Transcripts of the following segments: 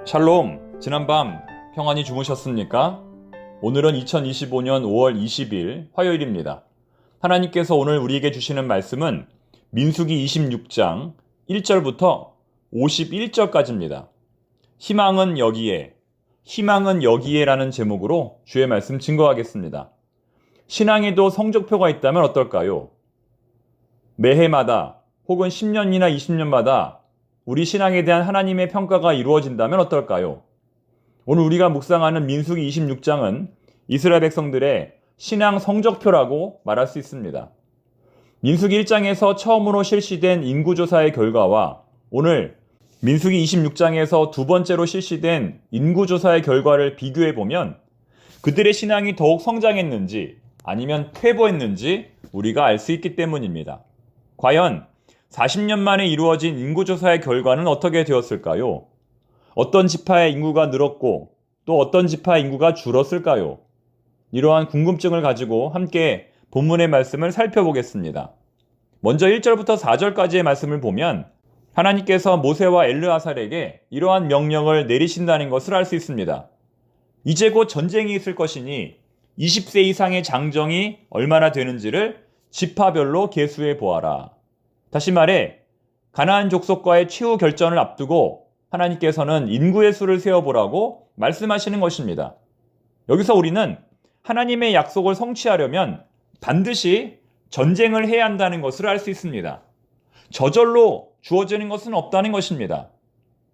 샬롬, 지난밤 평안히 주무셨습니까? 오늘은 2025년 5월 20일 화요일입니다. 하나님께서 오늘 우리에게 주시는 말씀은 민수기 26장 1절부터 51절까지입니다. 희망은 여기에 라는 제목으로 주의 말씀 증거하겠습니다. 신앙에도 성적표가 있다면 어떨까요? 매해마다 혹은 10년이나 20년마다 우리 신앙에 대한 하나님의 평가가 이루어진다면 어떨까요? 오늘 우리가 묵상하는 민수기 26장은 이스라엘 백성들의 신앙 성적표라고 말할 수 있습니다. 민수기 1장에서 처음으로 실시된 인구조사의 결과와 오늘 민수기 26장에서 두 번째로 실시된 인구조사의 결과를 비교해보면 그들의 신앙이 더욱 성장했는지 아니면 퇴보했는지 우리가 알 수 있기 때문입니다. 과연 40년 만에 이루어진 인구조사의 결과는 어떻게 되었을까요? 어떤 지파의 인구가 늘었고 또 어떤 지파의 인구가 줄었을까요? 이러한 궁금증을 가지고 함께 본문의 말씀을 살펴보겠습니다. 먼저 1절부터 4절까지의 말씀을 보면 하나님께서 모세와 엘르아살에게 이러한 명령을 내리신다는 것을 알 수 있습니다. 이제 곧 전쟁이 있을 것이니 20세 이상의 장정이 얼마나 되는지를 지파별로 계수해 보아라. 다시 말해 가나안 족속과의 최후 결전을 앞두고 하나님께서는 인구의 수를 세어보라고 말씀하시는 것입니다. 여기서 우리는 하나님의 약속을 성취하려면 반드시 전쟁을 해야 한다는 것을 알 수 있습니다. 저절로 주어지는 것은 없다는 것입니다.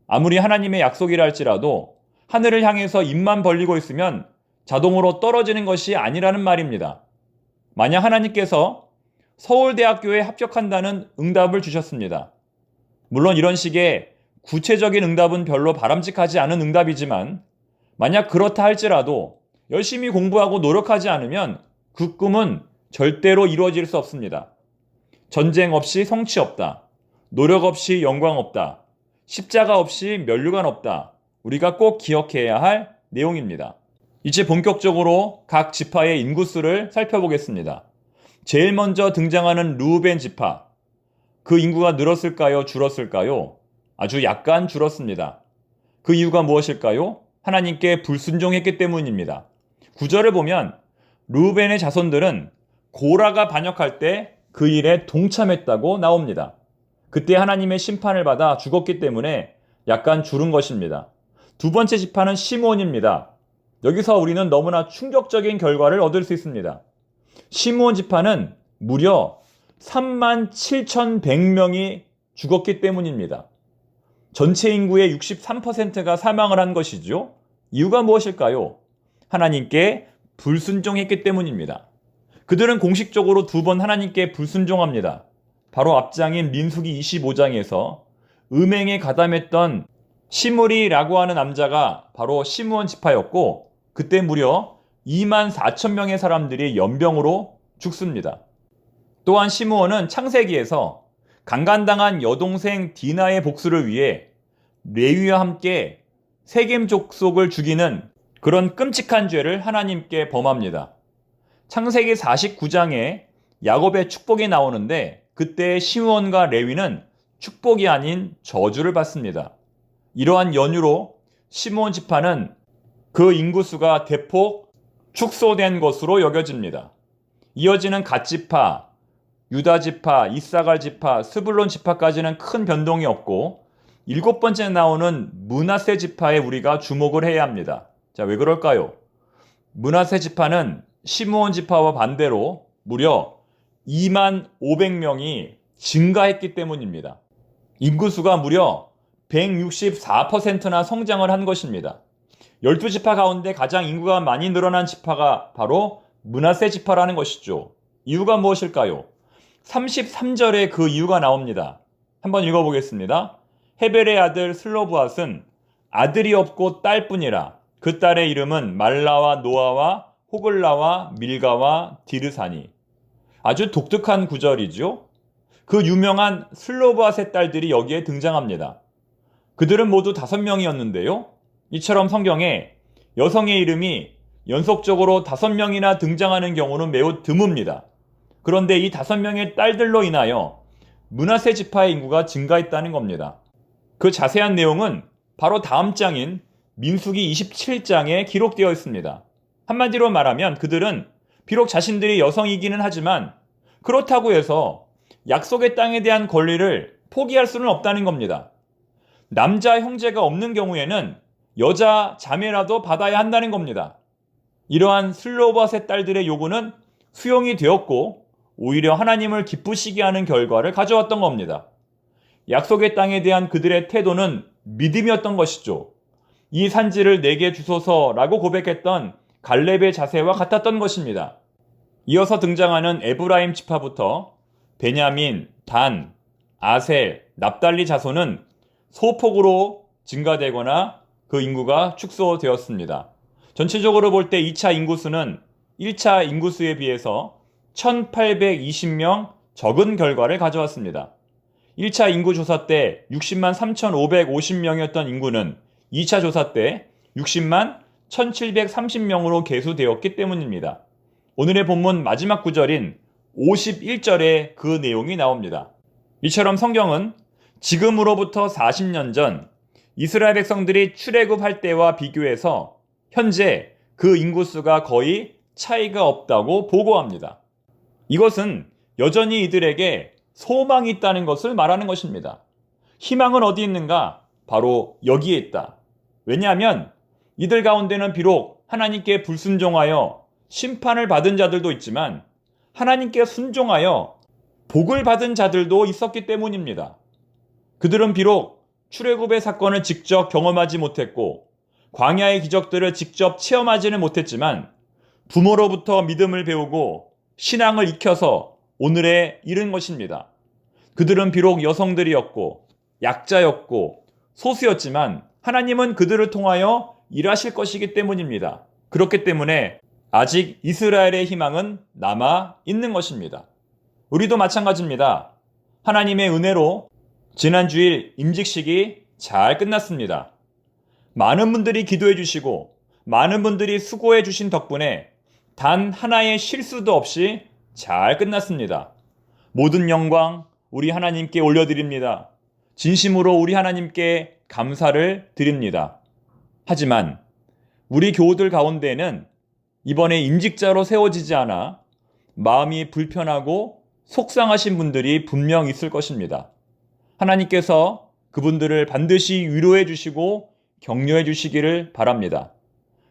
아무리 하나님의 약속이라 할지라도 하늘을 향해서 입만 벌리고 있으면 자동으로 떨어지는 것이 아니라는 말입니다. 만약 하나님께서 서울대학교에 합격한다는 응답을 주셨습니다. 물론 이런 식의 구체적인 응답은 별로 바람직하지 않은 응답이지만 만약 그렇다 할지라도 열심히 공부하고 노력하지 않으면 그 꿈은 절대로 이루어질 수 없습니다. 전쟁 없이 성취 없다. 노력 없이 영광 없다. 십자가 없이 면류관 없다. 우리가 꼭 기억해야 할 내용입니다. 이제 본격적으로 각 지파의 인구수를 살펴보겠습니다. 제일 먼저 등장하는 르우벤 지파. 그 인구가 늘었을까요? 줄었을까요? 아주 약간 줄었습니다. 그 이유가 무엇일까요? 하나님께 불순종했기 때문입니다. 9절을 보면 르우벤의 자손들은 고라가 반역할 때 그 일에 동참했다고 나옵니다. 그때 하나님의 심판을 받아 죽었기 때문에 약간 줄은 것입니다. 두 번째 지파는 시므온입니다. 여기서 우리는 너무나 충격적인 결과를 얻을 수 있습니다. 시므온 지파는 무려 37,100명이 죽었기 때문입니다. 전체 인구의 63%가 사망을 한 것이죠. 이유가 무엇일까요? 하나님께 불순종했기 때문입니다. 그들은 공식적으로 두 번 하나님께 불순종합니다. 바로 앞장인 민수기 25장에서 음행에 가담했던 시므리라고 하는 남자가 바로 시므온 지파였고 그때 무려 24,000명의 사람들이 연병으로 죽습니다. 또한 시므온은 창세기에서 강간당한 여동생 디나의 복수를 위해 레위와 함께 세겜 족속을 죽이는 그런 끔찍한 죄를 하나님께 범합니다. 창세기 49장에 야곱의 축복이 나오는데 그때 시므온과 레위는 축복이 아닌 저주를 받습니다. 이러한 연유로 시므온 지파는 그 인구수가 대폭 축소된 것으로 여겨집니다. 이어지는 갓지파, 유다지파, 이사갈 지파, 스불론 지파까지는 큰 변동이 없고 일곱 번째 나오는 므낫세 지파에 우리가 주목을 해야 합니다. 자, 왜 그럴까요? 므낫세 지파는 시므온 지파와 반대로 무려 25,000명이 증가했기 때문입니다. 인구수가 무려 164%나 성장을 한 것입니다. 12지파 가운데 가장 인구가 많이 늘어난 지파가 바로 므낫세 지파라는 것이죠. 이유가 무엇일까요? 33절에 그 이유가 나옵니다. 한번 읽어보겠습니다. 헤벨의 아들 슬로브앗은 아들이 없고 딸뿐이라. 그 딸의 이름은 말라와 노아와 호글라와 밀가와 디르사니. 아주 독특한 구절이죠. 그 유명한 슬로브앗의 딸들이 여기에 등장합니다. 그들은 모두 5명이었는데요. 이처럼 성경에 여성의 이름이 연속적으로 5명이나 등장하는 경우는 매우 드뭅니다. 그런데 이 5명의 딸들로 인하여 므낫세 지파의 인구가 증가했다는 겁니다. 그 자세한 내용은 바로 다음 장인 민수기 27장에 기록되어 있습니다. 한마디로 말하면 그들은 비록 자신들이 여성이기는 하지만 그렇다고 해서 약속의 땅에 대한 권리를 포기할 수는 없다는 겁니다. 남자 형제가 없는 경우에는 여자 자매라도 받아야 한다는 겁니다. 이러한 슬로바셋 딸들의 요구는 수용이 되었고 오히려 하나님을 기쁘시게 하는 결과를 가져왔던 겁니다. 약속의 땅에 대한 그들의 태도는 믿음이었던 것이죠. 이 산지를 내게 주소서라고 고백했던 갈렙의 자세와 같았던 것입니다. 이어서 등장하는 에브라임 지파부터 베냐민, 단, 아셀, 납달리 자손은 소폭으로 증가되거나 그 인구가 축소되었습니다. 전체적으로 볼 때 2차 인구수는 1차 인구수에 비해서 1820명 적은 결과를 가져왔습니다. 1차 인구 조사 때 60만 3550명이었던 인구는 2차 조사 때 60만 1730명으로 계수되었기 때문입니다. 오늘의 본문 마지막 구절인 51절에 그 내용이 나옵니다. 이처럼 성경은 지금으로부터 40년 전 이스라엘 백성들이 출애굽할 때와 비교해서 현재 그 인구수가 거의 차이가 없다고 보고합니다. 이것은 여전히 이들에게 소망이 있다는 것을 말하는 것입니다. 희망은 어디 있는가? 바로 여기에 있다. 왜냐하면 이들 가운데는 비록 하나님께 불순종하여 심판을 받은 자들도 있지만 하나님께 순종하여 복을 받은 자들도 있었기 때문입니다. 그들은 비록 출애굽의 사건을 직접 경험하지 못했고 광야의 기적들을 직접 체험하지는 못했지만 부모로부터 믿음을 배우고 신앙을 익혀서 오늘에 이른 것입니다. 그들은 비록 여성들이었고 약자였고 소수였지만 하나님은 그들을 통하여 일하실 것이기 때문입니다. 그렇기 때문에 아직 이스라엘의 희망은 남아 있는 것입니다. 우리도 마찬가지입니다. 하나님의 은혜로 지난 주일 임직식이 잘 끝났습니다. 많은 분들이 기도해 주시고 많은 분들이 수고해 주신 덕분에 단 하나의 실수도 없이 잘 끝났습니다. 모든 영광 우리 하나님께 올려드립니다. 진심으로 우리 하나님께 감사를 드립니다. 하지만 우리 교우들 가운데에는 이번에 임직자로 세워지지 않아 마음이 불편하고 속상하신 분들이 분명 있을 것입니다. 하나님께서 그분들을 반드시 위로해 주시고 격려해 주시기를 바랍니다.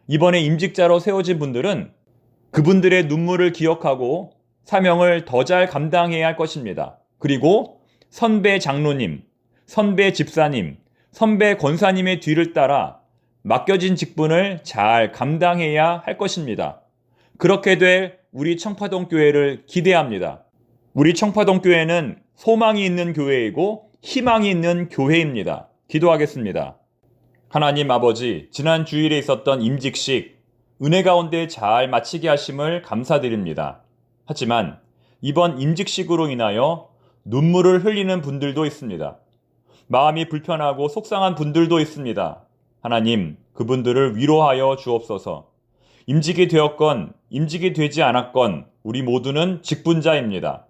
이번에 임직자로 세워진 분들은 그분들의 눈물을 기억하고 사명을 더 잘 감당해야 할 것입니다. 그리고 선배 장로님, 선배 집사님, 선배 권사님의 뒤를 따라 맡겨진 직분을 잘 감당해야 할 것입니다. 그렇게 될 우리 청파동 교회를 기대합니다. 우리 청파동 교회는 소망이 있는 교회이고 희망이 있는 교회입니다. 기도하겠습니다. 하나님 아버지, 지난 주일에 있었던 임직식, 은혜 가운데 잘 마치게 하심을 감사드립니다. 하지만 이번 임직식으로 인하여 눈물을 흘리는 분들도 있습니다. 마음이 불편하고 속상한 분들도 있습니다. 하나님, 그분들을 위로하여 주옵소서. 임직이 되었건 임직이 되지 않았건 우리 모두는 직분자입니다.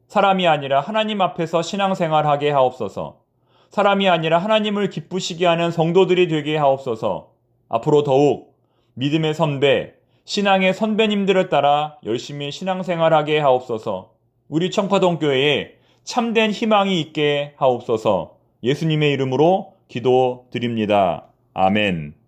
사람이 아니라 하나님 앞에서 신앙생활하게 하옵소서. 사람이 아니라 하나님을 기쁘시게 하는 성도들이 되게 하옵소서. 앞으로 더욱 믿음의 선배, 신앙의 선배님들을 따라 열심히 신앙생활하게 하옵소서. 우리 청파동 교회에 참된 희망이 있게 하옵소서. 예수님의 이름으로 기도드립니다. 아멘.